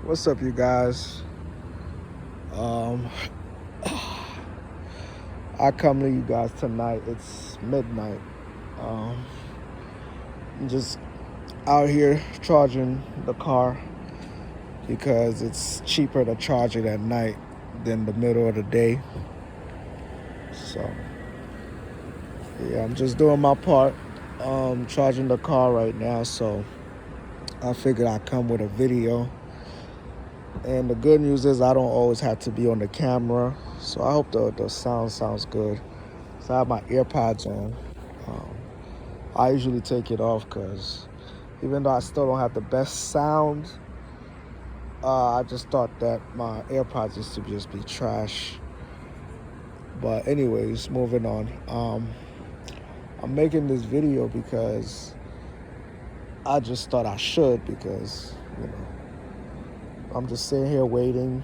What's up, you guys? Um, I come to you guys tonight. It's midnight. Um, I'm just out here charging the car because it's cheaper to charge it at night than the middle of the day. So, yeah, I'm just doing my part. Charging the car right now. So I figured I'd come with a video. And the good news is I don't always have to be on the camera. So I hope the sound sounds good. So I have my AirPods on. Um, I usually take it off because even though I still don't have the best sound, I just thought that my AirPods used to just be trash. But anyways, moving on. I'm making this video because I just thought I should because, I'm just sitting here waiting.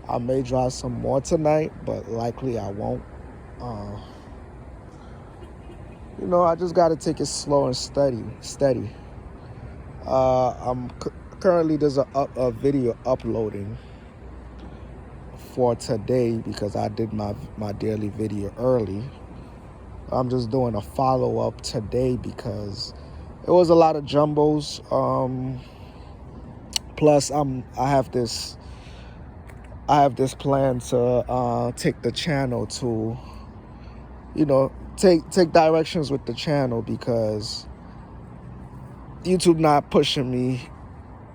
I may drive some more tonight, but likely I won't. I just got to take it slow and steady. Currently there's a video uploading for today because I did my daily video early. I'm just doing a follow-up today because it was a lot of jumbos. Plus, I have this plan to take the channel to, take directions with the channel because YouTube not pushing me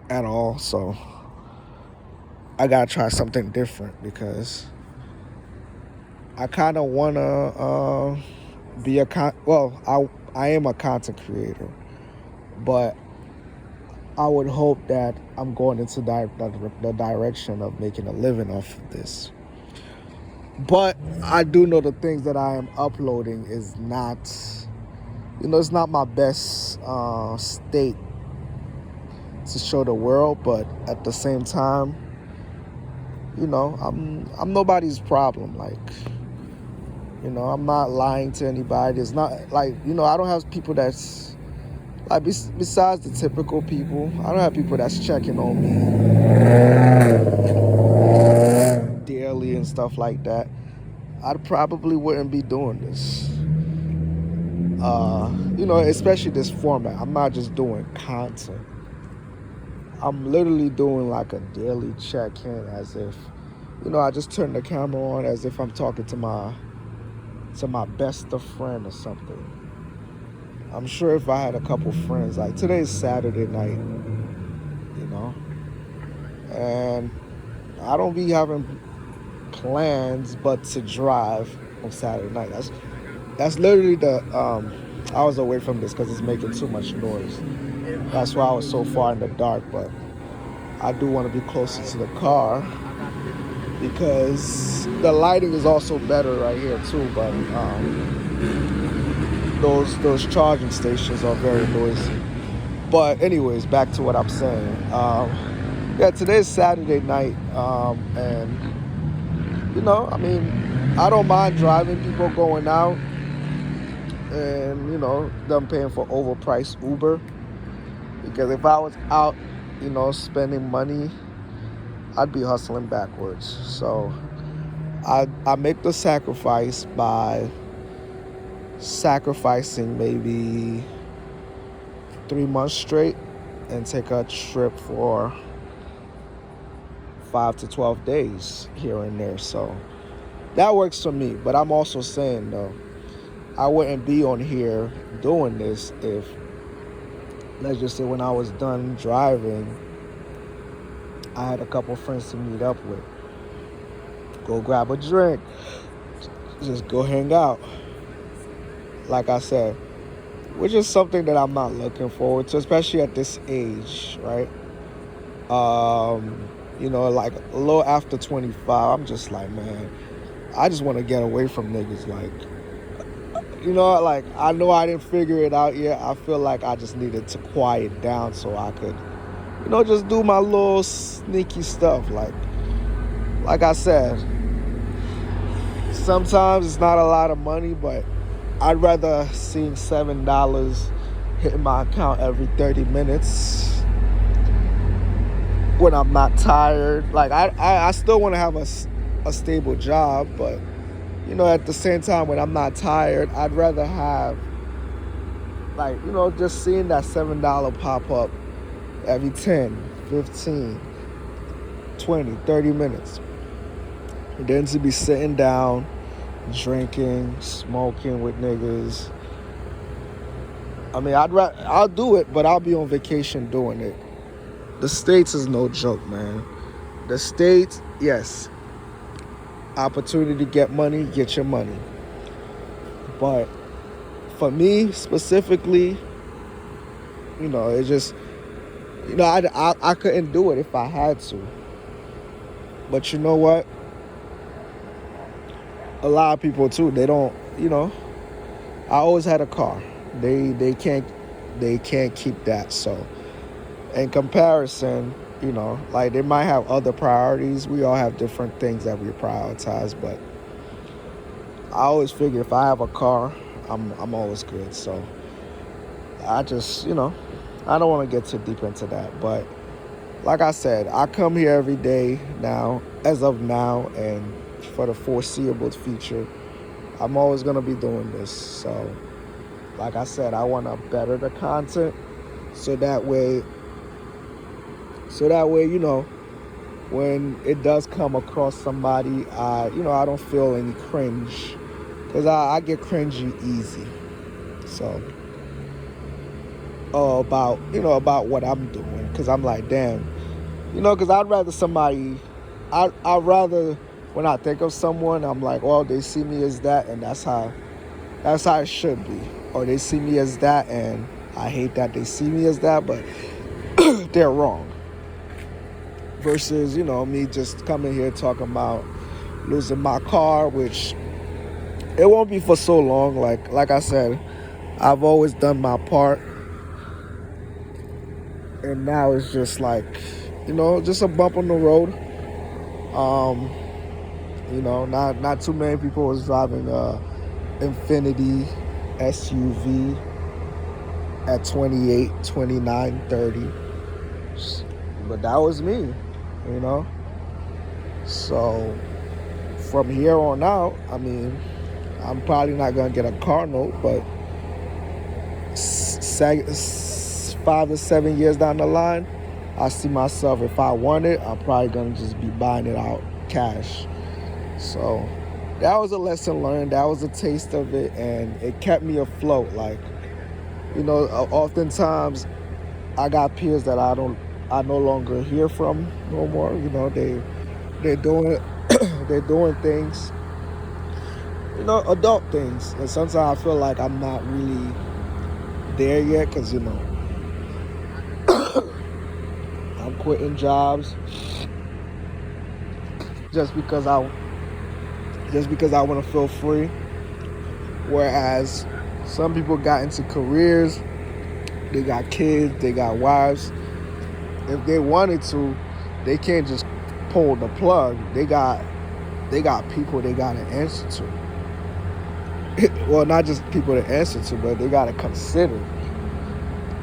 at all. So I gotta try something different because I kind of wanna be I am a content creator, but I would hope that I'm going into the direction of making a living off of this. But I do know the things that I am uploading is not, it's not my best state to show the world. But at the same time, I'm nobody's problem. Like, I'm not lying to anybody. It's not like, I don't have people that's like, besides the typical people, I don't have people that's checking on me daily and stuff like that. I probably wouldn't be doing this. Especially this format. I'm not just doing content. I'm literally doing like a daily check-in as if, I just turn the camera on as if I'm talking to my best of friend or something. I'm sure if I had a couple friends, like today's Saturday night, and I don't be having plans but to drive on Saturday night. That's literally I was away from this because it's making too much noise. That's why I was so far in the dark, but I do want to be closer to the car because the lighting is also better right here too, but those charging stations are very noisy. But anyways, back to what I'm saying. Today's Saturday night, and I don't mind driving people going out and them paying for overpriced Uber, because if I was out spending money, I'd be hustling backwards. So I make the sacrifice by sacrificing maybe 3 months straight and take a trip for 5 to 12 days here and there. So that works for me. But I'm also saying, though, I wouldn't be on here doing this if, let's just say, when I was done driving, I had a couple friends to meet up with. Go grab a drink. Just go hang out. Like I said, which is something that I'm not looking forward to, especially at this age, right? Like a little after 25, I'm just like, man, I just want to get away from niggas. Like, like, I know I didn't figure it out yet. I feel like I just needed to quiet down so I could, just do my little sneaky stuff. Like I said, sometimes it's not a lot of money, but I'd rather seeing $7 hitting my account every 30 minutes when I'm not tired. Like I still want to have a stable job, but at the same time when I'm not tired, I'd rather have like just seeing that $7 pop up every 10, 15, 20, 30 minutes. And then to be sitting down, drinking, smoking with niggas. I mean, I'll do it, but I'll be on vacation doing it. The States is no joke, man. The States, yes, opportunity to get money, get your money. But for me specifically, it just, I couldn't do it if I had to. But you know what? A lot of people too, they don't, I always had a car. They can't keep that. So in comparison, like they might have other priorities. We all have different things that we prioritize, but I always figure if I have a car, I'm always good. So I just, I don't want to get too deep into that, but like I said, I come here every day now, as of now, and for the foreseeable future, I'm always going to be doing this. So like I said, I want to better the content so that way, when it does come across somebody, I don't feel any cringe, because I get cringy easy. So about what I'm doing, because I'm like, damn, because I'd rather when I think of someone, I'm like, well, they see me as that, and that's how it should be. Or they see me as that, and I hate that they see me as that, but they're wrong. Versus, me just coming here talking about losing my car, which it won't be for so long. Like I said, I've always done my part. And now it's just like, just a bump on the road. Not too many people was driving Infiniti SUV at 28, 29, 30. But that was me, So from here on out, I mean, I'm probably not going to get a car note, but 5 to 7 years down the line, I see myself, if I want it, I'm probably going to just be buying it out cash. So that was a lesson learned. That was a taste of it, and it kept me afloat. Like, oftentimes I got peers that I no longer hear from no more. They're doing they're doing things, adult things, and sometimes I feel like I'm not really there yet, because I'm quitting jobs just because I want to feel free. Whereas some people got into careers, they got kids, they got wives. If they wanted to, they can't just pull the plug. They got people they got to answer to. Well, not just people to answer to, but they got to consider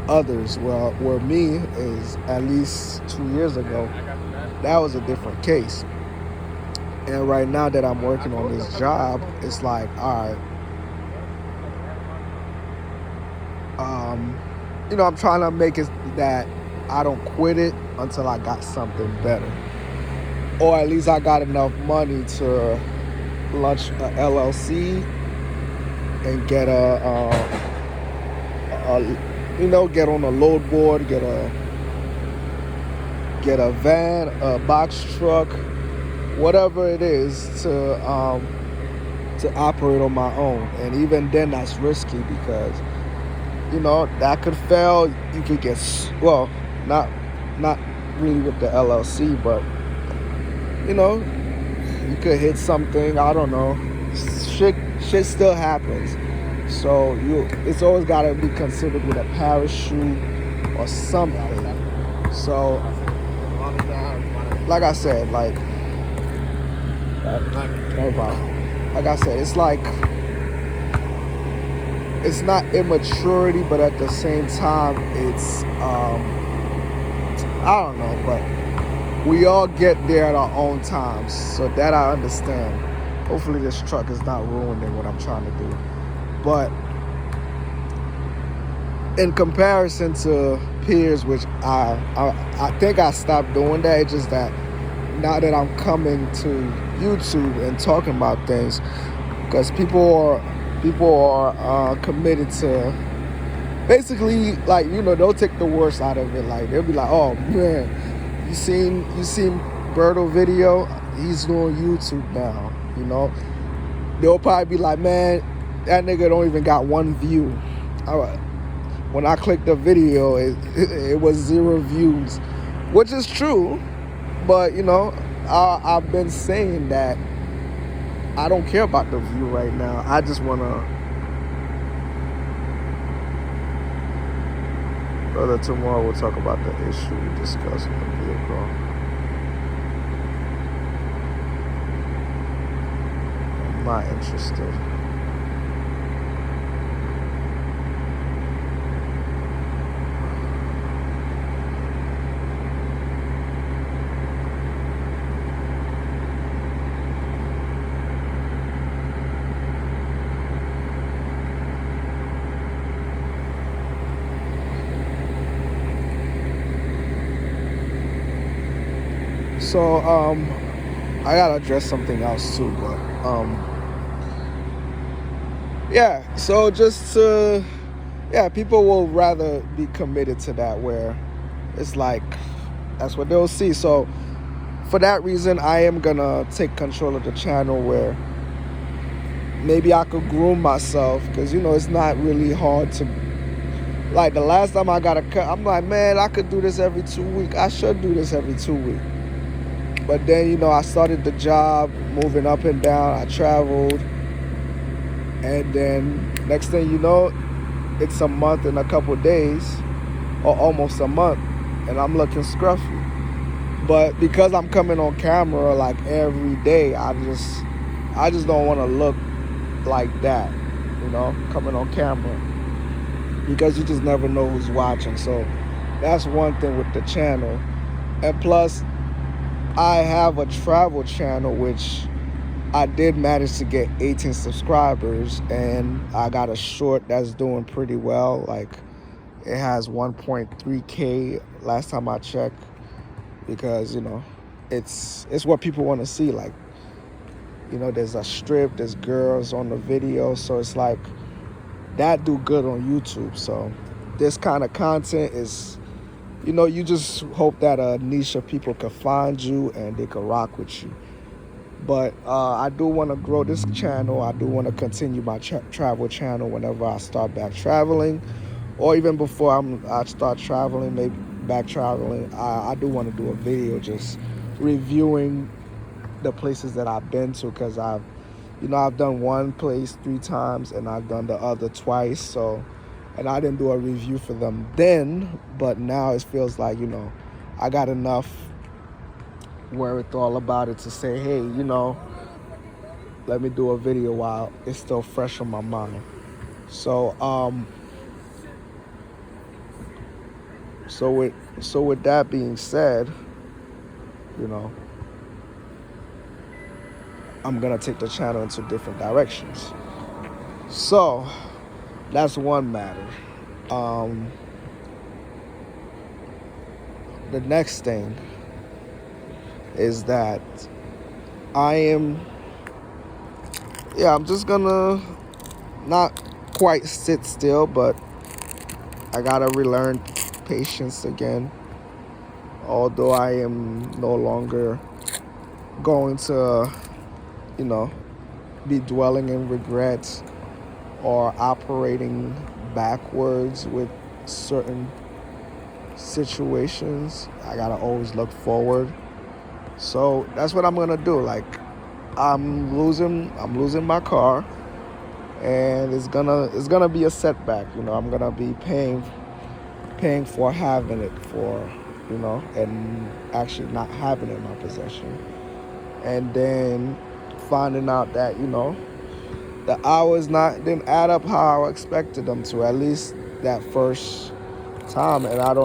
others. Well, where me is, at least 2 years ago, that was a different case. And right now that I'm working on this job, it's like, all right, I'm trying to make it that I don't quit it until I got something better. Or at least I got enough money to launch a LLC and get get on a load board, get a van, a box truck, whatever it is, to operate on my own. And even then, that's risky, because that could fail. You could get, well, not really with the LLC, but you could hit something. I don't know. Shit still happens. So it's always got to be considered with a parachute or something. So like I said, like I said, it's like, it's not immaturity, but at the same time, it's I don't know, but we all get there at our own times. So that I understand. Hopefully this truck is not ruining what I'm trying to do. But in comparison to peers, which I think I stopped doing that. It's just that now that I'm coming to YouTube and talking about things, because people are committed to basically, like, they'll take the worst out of it. Like, they'll be like, oh man, you seen Berto video? He's doing YouTube now. They'll probably be like, man, that nigga don't even got one view. When I clicked the video, it was 0 views, which is true. But I've been saying that I don't care about the view right now. I just wanna. Brother, tomorrow we'll talk about the issue we discussed in the vehicle. I'm not interested. So, I gotta address something else too, but, yeah, so people will rather be committed to that, where it's like, that's what they'll see. So, for that reason, I am gonna take control of the channel, where maybe I could groom myself, because, it's not really hard to, like, the last time I got a cut, I'm like, man, I could do this every 2 weeks. I should do this every 2 weeks. But then, I started the job, moving up and down. I traveled. And then next thing you know, it's a month and a couple days, or almost a month, and I'm looking scruffy. But because I'm coming on camera like every day, I just don't want to look like that, coming on camera. Because you just never know who's watching. So that's one thing with the channel. And plus, I have a travel channel, which I did manage to get 18 subscribers, and I got a short that's doing pretty well. Like, it has 1.3K last time I checked, because, it's what people want to see. Like, there's a strip, there's girls on the video, so it's like, that do good on YouTube. So this kind of content is, you just hope that a niche of people can find you and they can rock with you. But I do want to grow this channel. I do want to continue my travel channel whenever I start back traveling, or even before I start traveling, maybe back traveling. I do want to do a video just reviewing the places that I've been to, because I've done one place 3 times and I've done the other twice. So. And I didn't do a review for them then, but now it feels like, I got enough wherewithal about it to say, hey, let me do a video while it's still fresh on my mind. So, with that being said, I'm gonna take the channel into different directions. So. That's one matter. The next thing is that I'm just gonna not quite sit still, but I gotta relearn patience again. Although I am no longer going to, be dwelling in regrets or operating backwards with certain situations. I gotta always look forward. So that's what I'm gonna do. Like, I'm losing my car, and it's gonna be a setback. I'm gonna be paying for having it, and actually not having it in my possession, and then finding out that the hours didn't add up how I expected them to, at least that first time. And that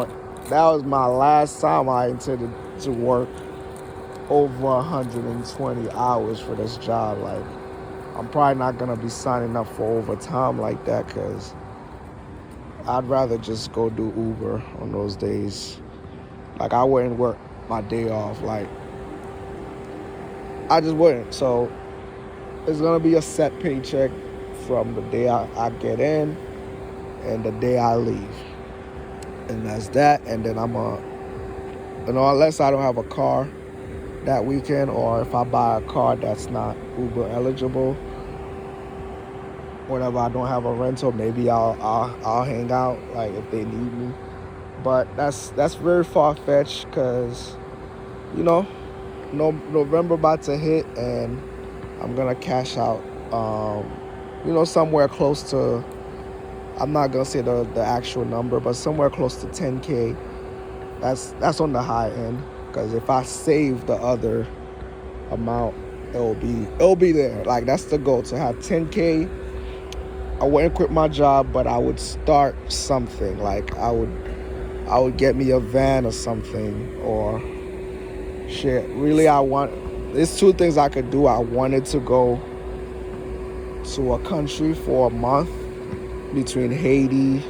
was my last time I intended to work over 120 hours for this job. Like, I'm probably not gonna be signing up for overtime like that because I'd rather just go do Uber on those days. Like, I wouldn't work my day off. Like, I just wouldn't. So it's gonna be a set paycheck from the day I get in and the day I leave. And that's that. And then unless I don't have a car that weekend, or if I buy a car that's not Uber eligible, whenever I don't have a rental, maybe I'll hang out, like, if they need me. But that's very far-fetched because, you know, November about to hit and I'm gonna cash out, somewhere close to, I'm not gonna say the actual number, but somewhere close to 10K. That's on the high end, because if I save the other amount, it'll be there. Like, that's the goal, to have 10K. I wouldn't quit my job, but I would start something. Like, I would get me a van or something, or shit. Really, there's two things I could do. I wanted to go to a country for a month, between Haiti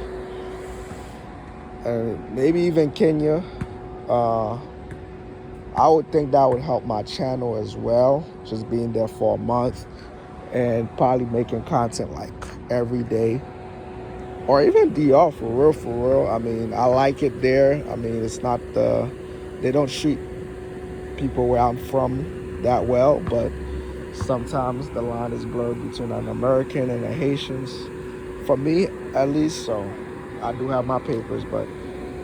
and maybe even Kenya. I would think that would help my channel as well, just being there for a month and probably making content like every day, or even DR, for real. I mean, I like it there. I mean, they don't treat people where I'm from that well, but sometimes the line is blurred between an American and a Haitians, for me at least. So I do have my papers, but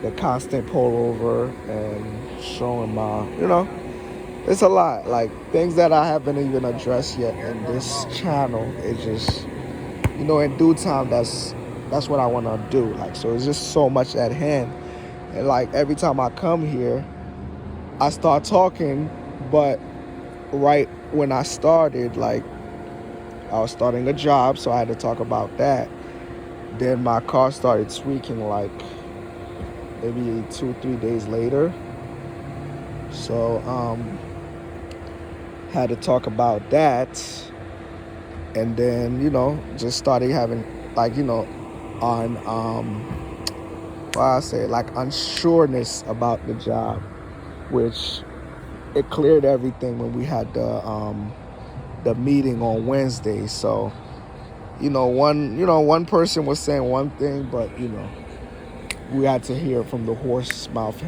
the constant pullover and showing it's a lot. Like, things that I haven't even addressed yet in this channel. It just, in due time, that's what I want to do. Like, so it's just so much at hand. And like, every time I come here, I start talking, but right when I started, like, I was starting a job, so I had to talk about that. Then my car started tweaking, like, maybe 2-3 days later. So had to talk about that. And then, just started having, like, on like, unsureness about the job, which it cleared everything when we had the meeting on Wednesday. So, one person was saying one thing, but we had to hear from the horse's mouth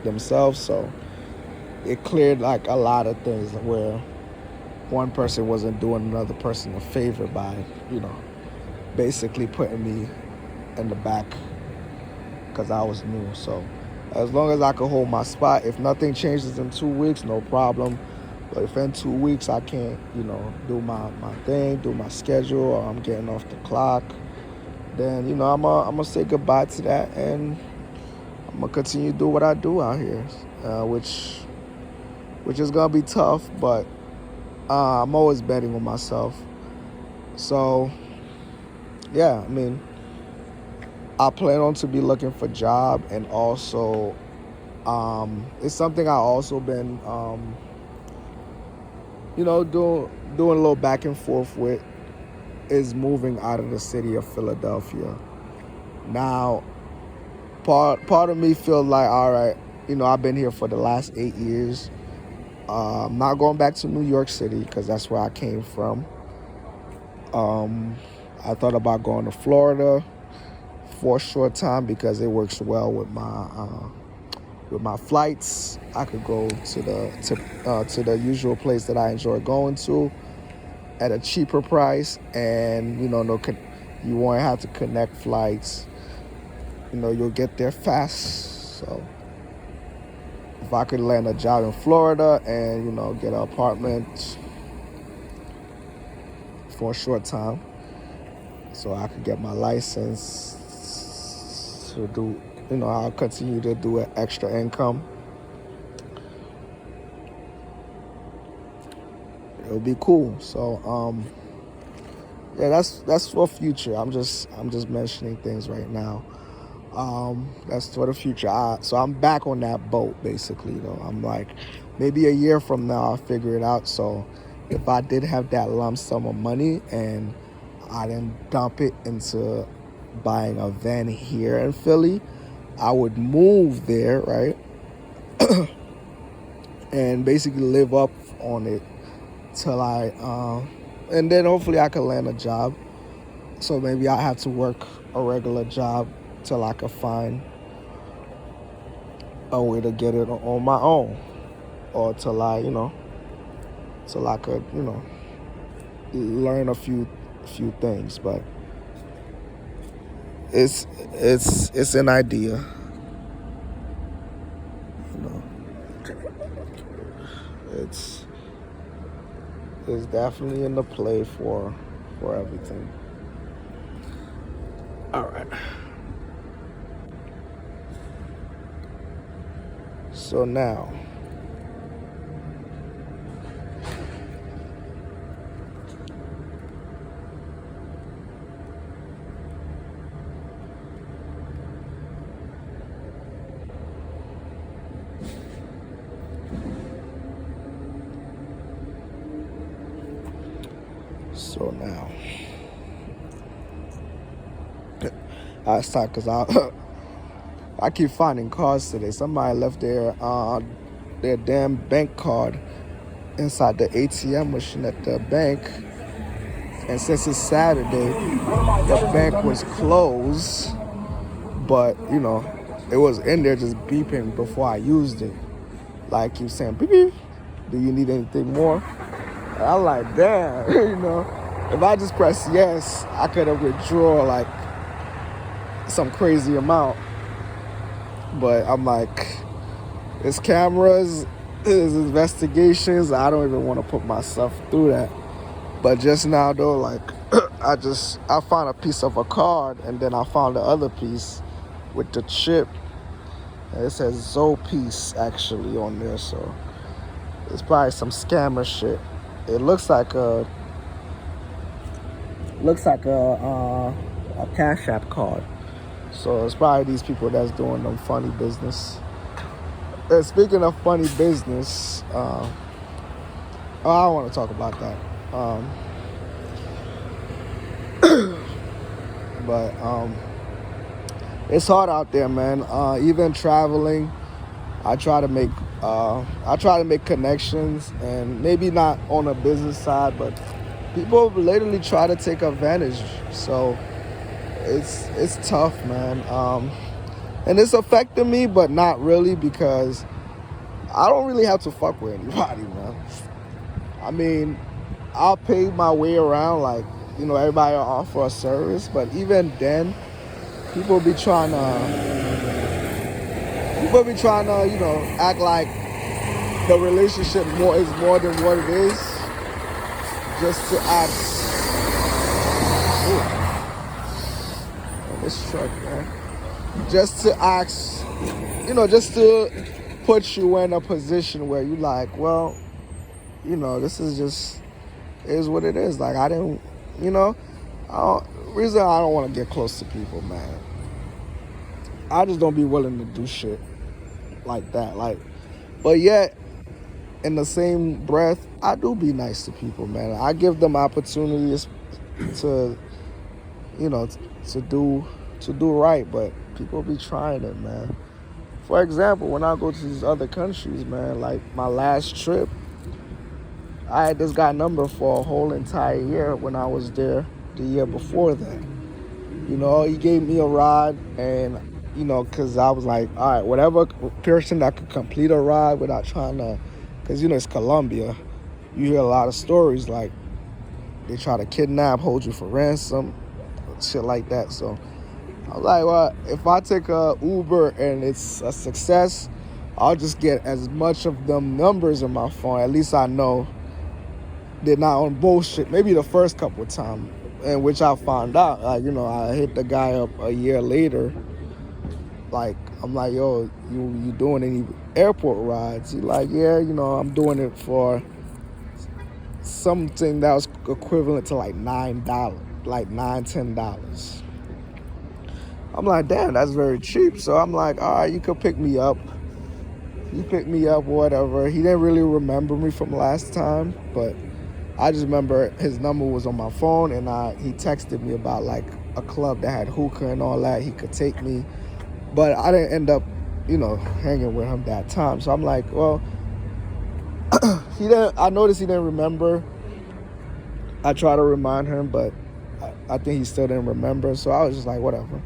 themselves. So it cleared, like, a lot of things where one person wasn't doing another person a favor by, basically putting me in the back because I was new. So as long as I could hold my spot, if nothing changes in 2 weeks, no problem. But if in 2 weeks I can't, do my thing, do my schedule, or I'm getting off the clock, then, I'm gonna say goodbye to that, and I'm gonna continue to do what I do out here, which is gonna be tough, but I'm always betting on myself. So, yeah, I mean, I plan on to be looking for a job, and also, it's something I also been, doing a little back and forth with, is moving out of the city of Philadelphia. Now, part of me feels like, all right, I've been here for the last 8 years. I'm not going back to New York City because that's where I came from. I thought about going to Florida for a short time because it works well with my flights. I could go to the usual place that I enjoy going to at a cheaper price, and you won't have to connect flights. You'll get there fast. So if I could land a job in Florida and get an apartment for a short time, so I could get my license to do, I'll continue to do an extra income. It'll be cool. So yeah, that's for future. I'm just mentioning things right now. That's for the future. So I'm back on that boat, basically. I'm like maybe a year from now I'll figure it out. So if I did have that lump sum of money and I didn't dump it into buying a van here in Philly, I would move there, right? And basically live up on it till and then hopefully I could land a job. So maybe I have to work a regular job till I could find a way to get it on my own, or till I could, learn a few things. But it's an idea, you know. It's definitely in the play for everything. All right. So now, I start because I keep finding cards today. Somebody left their damn bank card inside the ATM machine at the bank, and since it's Saturday, the bank was closed, but it was in there just beeping before I used it. Like, keep saying beep beep. Do you need anything more? And I'm like, damn, if I just press yes, I could have withdrawn like some crazy amount. But I'm like, it's cameras, it's investigations. I don't even want to put myself through that. But just now though, like I found a piece of a card, and then I found the other piece with the chip. And it says Zopiece actually on there, so it's probably some scammer shit. It looks like a Cash App card. So it's probably these people that's doing them funny business. And speaking of funny business, I don't want to talk about that. But it's hard out there, man. Even traveling, I try to make connections, and maybe not on a business side, but people literally try to take advantage. So it's tough, man. And it's affecting me, but not really, because I don't really have to fuck with anybody, man. I mean, I'll pay my way around, like, everybody will offer a service, but even then, people be trying to, act like the relationship is more than what it is, just to act. This truck, man. Just to ask, just to put you in a position where you like, well, this is what it is. Like, reason I don't want to get close to people, man. I just don't be willing to do shit like that. Like, but yet, in the same breath, I do be nice to people, man. I give them opportunities to, to do right, but people be trying it, man. For example, when I go to these other countries, man, like my last trip, I had this guy number for a whole entire year when I was there the year before that. He gave me a ride, and, because I was like, all right, whatever person that could complete a ride without trying to, because, it's Colombia. You hear a lot of stories, like, they try to kidnap, hold you for ransom, shit like that. So I was like, well, if I take a Uber and it's a success, I'll just get as much of them numbers in my phone. At least I know they're not on bullshit. Maybe the first couple of times, in which I found out, like, I hit the guy up a year later. Like, I'm like, yo, you doing any airport rides? He's like, yeah, I'm doing it for something that was equivalent to like $9, like $10. I'm like, damn, that's very cheap. So I'm like, all right, you could pick me up He picked me up, whatever. He didn't really remember me from last time, but I just remember his number was on my phone, and he texted me about like a club that had hookah and all that. He could take me, but I didn't end up, hanging with him that time. So I'm like, well, he didn't. I noticed he didn't remember. I tried to remind him, but I think he still didn't remember. So I was just like, whatever.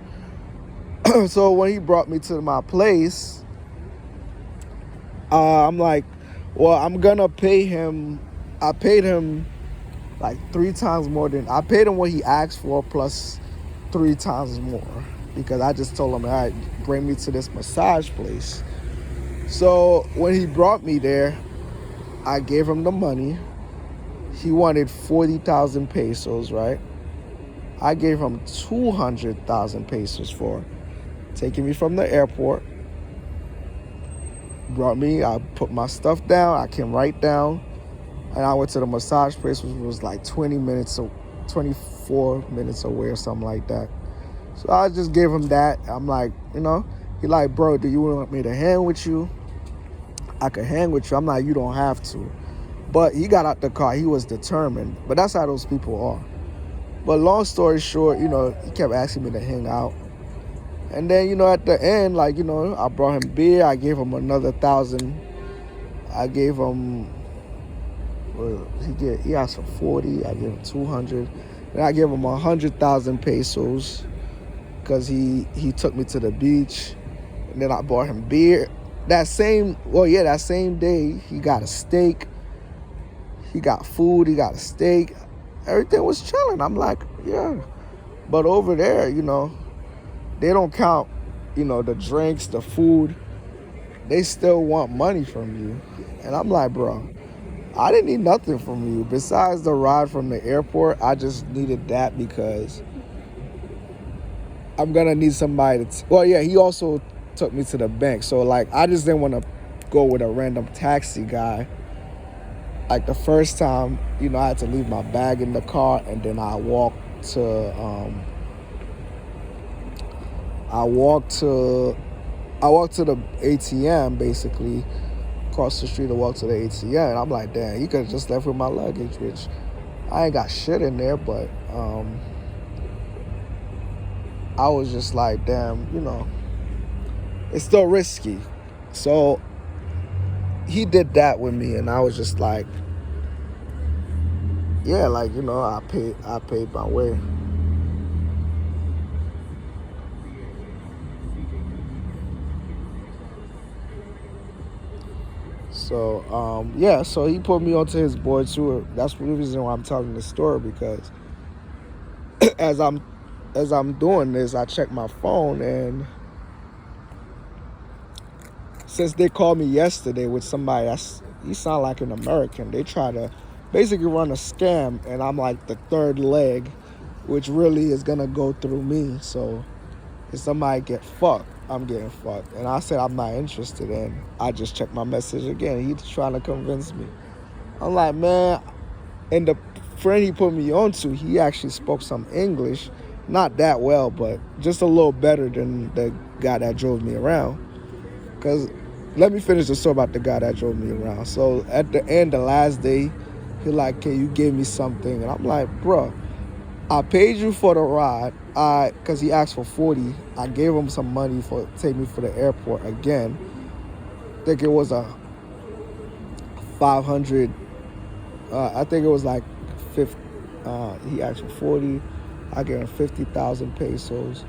So when he brought me to my place, I'm like, well, I'm gonna pay him. I paid him like 3 times more than I paid him what he asked for, plus 3 times more, because I just told him, all right, bring me to this massage place. So when he brought me there, I gave him the money. He wanted 40,000 pesos, right? I gave him 200,000 pesos for taking me from the airport. Brought me, I put my stuff down, I came right down, and I went to the massage place, which was like 24 minutes away or something like that. So I just gave him that. I'm like, he like, bro, do you want me to hang with you? I could hang with you. I'm like, you don't have to. But he got out the car. He was determined. But that's how those people are. But long story short, he kept asking me to hang out. And then, at the end, like, I brought him beer. I gave him another 1,000. I gave him, he asked for 40. I gave him 200. And I gave him 100,000 pesos because he took me to the beach. And then I bought him beer. That same day, he got a steak. He got food. He got a steak. Everything was chilling. I'm like, yeah. But over there, they don't count, the drinks, the food. They still want money from you. And I'm like, bro, I didn't need nothing from you. Besides the ride from the airport, I just needed that because I'm going to need somebody to... he also took me to the bank. So, like, I just didn't want to go with a random taxi guy. Like, the first time, I had to leave my bag in the car, and then I walked to the ATM, basically, across the street to walk to the ATM. And I'm like, damn, you could have just left with my luggage, which I ain't got shit in there, but I was just like, damn, it's still risky. So he did that with me, and I was just like, yeah, like, I paid my way. So, so he put me onto his board too. That's the reason why I'm telling this story, because as I'm doing this, I check my phone, and since they called me yesterday with somebody you sound like an American, they try to basically run a scam, and I'm like the third leg, which really is gonna go through me. So if somebody get fucked, I'm getting fucked. And I said I'm not interested, and I just checked my message again. He's trying to convince me. I'm like, man, and the friend he put me onto, he actually spoke some English, not that well, but just a little better than the guy that drove me around. Because let me finish the story about the guy that drove me around. So at the end, the last day, he like, can you give me something? And I'm like, bro, I paid you for the ride. Because he asked for 40. I gave him some money for take me for the airport again. I think it was a 500. I think it was like 50. He asked for 40. I gave him 50,000 pesos.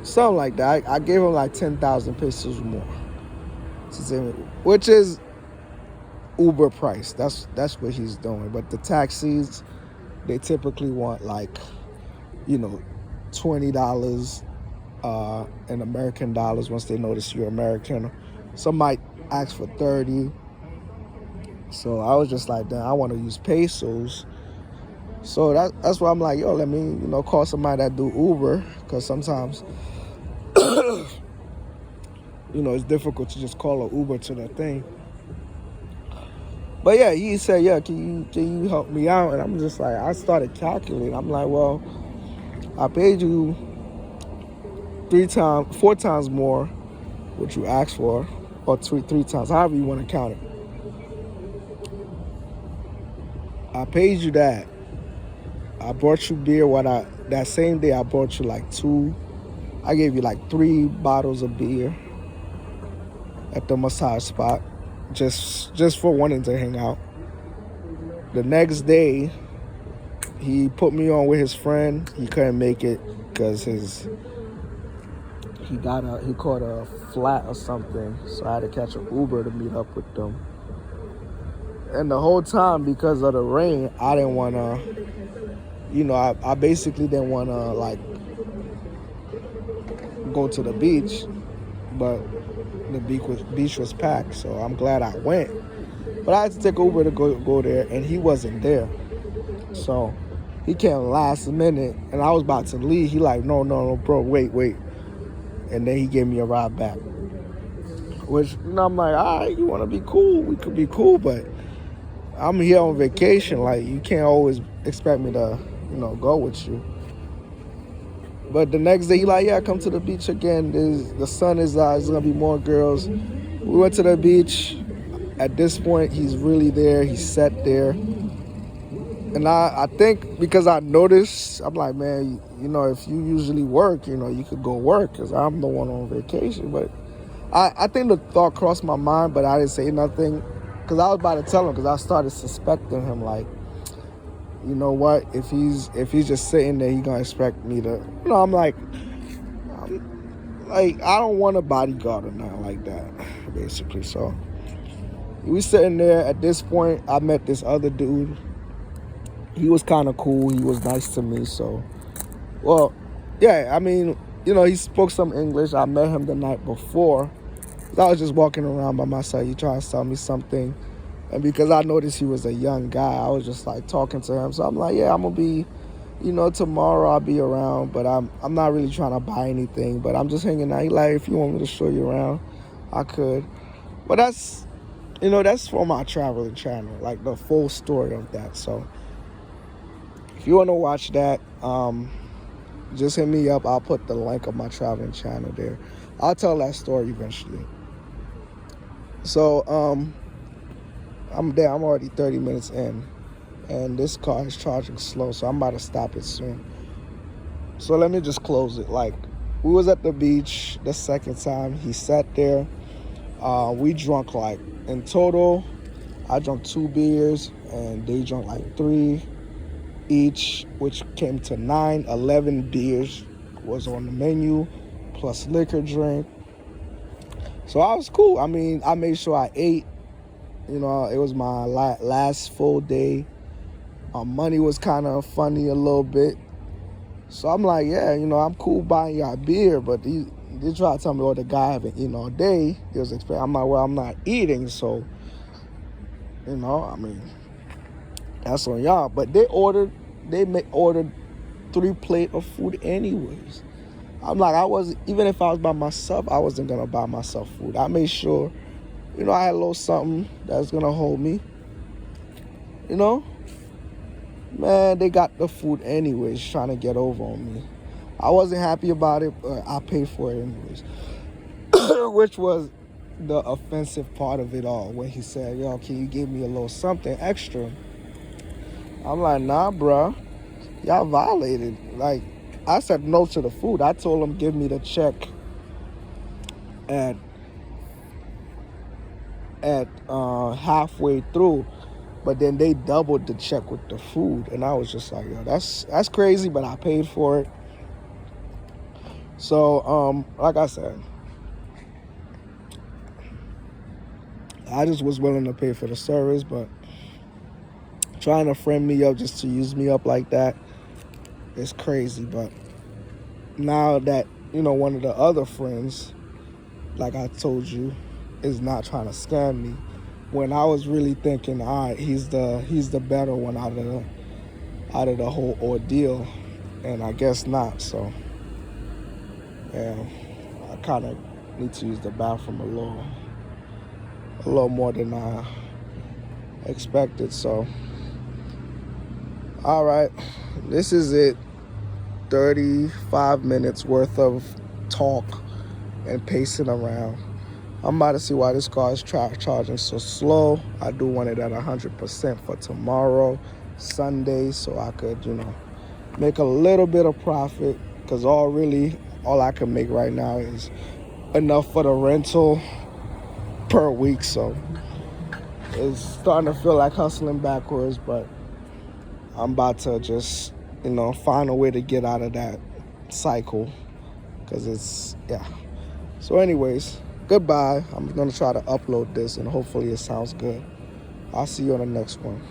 Something like that. I gave him like 10,000 pesos more, which is Uber price. That's what he's doing. But the taxis, they typically want like, $20 in American dollars once they notice you're American. Some might ask for 30. So I was just like, damn, I want to use pesos. So that's why I'm like, yo, let me, call somebody that do Uber, because sometimes, it's difficult to just call an Uber to the thing. But yeah, he said, yeah, can you help me out? And I'm just like, I started calculating. I'm like, well, I paid you 4 times more what you asked for, or three times, however you want to count it. I paid you that. I brought you beer. That same day I brought you like two. I gave you like 3 bottles of beer at the massage spot, just for wanting to hang out. The next day, he put me on with his friend. He couldn't make it because he caught a flat or something, so I had to catch an Uber to meet up with them. And the whole time, because of the rain, I didn't want to, I basically didn't want to like go to the beach, but the beach was packed, so I'm glad I went. But I had to take Uber to go there, and he wasn't there. So he came last minute, and I was about to leave. He like, no, bro, wait. And then he gave me a ride back. Which, I'm like, all right, you want to be cool? We could be cool, but I'm here on vacation. Like, you can't always expect me to, go with you. But the next day, he like, yeah, come to the beach again. The sun is out. There's going to be more girls. We went to the beach. At this point, he's really there. He sat there. And I think because I noticed, I'm like, man, if you usually work, you could go work because I'm the one on vacation. But I think the thought crossed my mind, but I didn't say nothing because I was about to tell him because I started suspecting him like, you know what, if he's just sitting there, he's going to expect me to, I'm like, I don't want a bodyguard or nothing like that, basically. So we sitting there. At this point, I met this other dude. He was kind of cool. He was nice to me. So, well, yeah, I mean, he spoke some English. I met him the night before. I was just walking around by myself. He tried to sell me something. And because I noticed he was a young guy, I was just like talking to him. So I'm like, yeah, I'm going to be, tomorrow I'll be around. But I'm not really trying to buy anything. But I'm just hanging out. He like, if you want me to show you around, I could. But that's, that's for my traveling channel, like the full story of that. So if you want to watch that, just hit me up. I'll put the link of my traveling channel there. I'll tell that story eventually. So I'm there. I'm already 30 minutes in, and this car is charging slow, so I'm about to stop it soon. So let me just close it. Like, we was at the beach the second time. He sat there. We drunk like, in total, I drank 2 beers, and they drank like 3 each, which came to 9. 11 beers was on the menu, plus liquor drink. So I was cool. I mean, I made sure I ate. It was my last full day. Money was kind of funny a little bit. So I'm like, yeah, I'm cool buying y'all beer, but they try to tell me, the guy haven't eaten all day. He was expecting. I'm like, well, I'm not eating, so, I mean, that's on y'all. But they ordered 3 plates of food anyways. I'm like, even if I was by myself, I wasn't going to buy myself food. I made sure, I had a little something that's going to hold me. Man, they got the food anyways, trying to get over on me. I wasn't happy about it, but I paid for it anyways. Which was the offensive part of it all, when he said, yo, can you give me a little something extra? I'm like, nah, bruh. Y'all violated. Like, I said no to the food. I told him give me the check at halfway through, but then they doubled the check with the food, and I was just like, yo, that's crazy, but I paid for it. So, like I said, I just was willing to pay for the service, but trying to friend me up just to use me up like that is crazy. But now that, one of the other friends, like I told you, is not trying to scam me, when I was really thinking, all right, he's the better one out of the whole ordeal, and I guess not. So, yeah, I kind of need to use the bathroom a little more than I expected. So, all right, this is it. 35 minutes worth of talk and pacing around. I'm about to see why this car is charging so slow. I do want it at 100% for tomorrow, Sunday, so I could, make a little bit of profit, because all I can make right now is enough for the rental per week. So it's starting to feel like hustling backwards, but I'm about to just, find a way to get out of that cycle, because yeah. So anyways, goodbye. I'm going to try to upload this, and hopefully it sounds good. I'll see you on the next one.